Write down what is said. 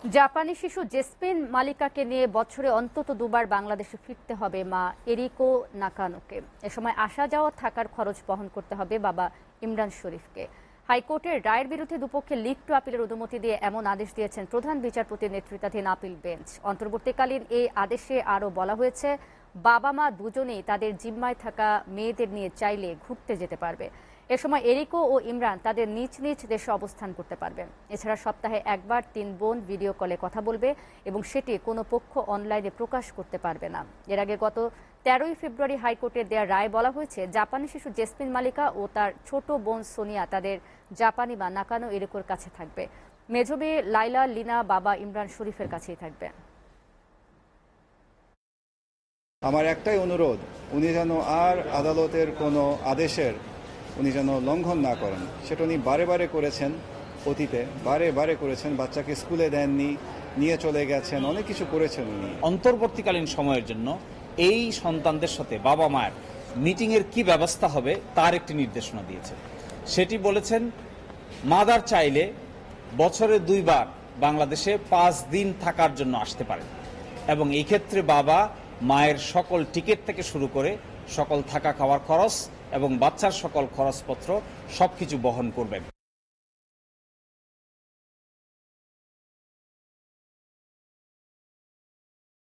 জাপানি শিশু জেসমিন মালিকাকে নিয়ে বছরে অন্তত দুবার বাংলাদেশে ফিরতে হবে মা এরিকো নাকানোকে। এ সময় আসা যাওয়া থাকার খরচ বহন করতে হবে বাবা ইমরান শরীফকে। হাইকোর্টের রায়ের বিরুদ্ধে দুপক্ষে লিভ টু আপিলের অনুমতি দিয়ে এমন আদেশ দিয়েছেন প্রধান বিচারপতির নেতৃত্বাধীন আপিল বেঞ্চ। অন্তর্বর্তীকালীন এই আদেশে আরও বলা হয়েছে, বাবা মা দুজনেই তাদের জিম্মায় থাকা মেয়েদের নিয়ে চাইলে ঘুরতে যেতে পারবে। এ সময় এরিকো ও ইমরান তাদের নিজ নিজ দেশে অবস্থান করতে পারবেন। এছাড়া সপ্তাহে একবার 3 বোন ভিডিও কলে কথা বলবে এবং সেটি কোনো পক্ষ অনলাইনে প্রকাশ করতে পারবে না। এর আগে গত 13ই ফেব্রুয়ারি হাইকোর্টের দেয়া রায় বলা হয়েছে, জাপানি শিশু জেসমিন মালিকা ও তার ছোট বোন সোনিয়া তাদের জাপানি বা নাকানো এরিকোর কাছে থাকবে। মেজ মেয়ে লাইলা লিনা বাবা ইমরান শরীফের কাছেই থাকবে। আমার একটাই অনুরোধ, উনি যেন আর আদালতের কোনো আদেশের উনি যেন লঙ্ঘন না করেন। সেটা উনি বারে বারে করেছেন, অতীতে বারে বারে করেছেন। বাচ্চাকে স্কুলে দেননি, নিয়ে চলে গেছেন, অনেক কিছু করেছেন উনি। অন্তর্বর্তীকালীন সময়ের জন্য এই সন্তানদের সাথে বাবা মায়ের মিটিংয়ের কি ব্যবস্থা হবে তার একটি নির্দেশনা দিয়েছে। সেটি বলেছেন, মাদার চাইলে বছরে 2 বার বাংলাদেশে 5 দিন থাকার জন্য আসতে পারেন এবং এই ক্ষেত্রে বাবা মায়ের সকল টিকিট থেকে শুরু করে সকল থাকা খাওয়ার খরচ এবং বাচ্চার সকল খরচপত্র সবকিছু বহন করবেন।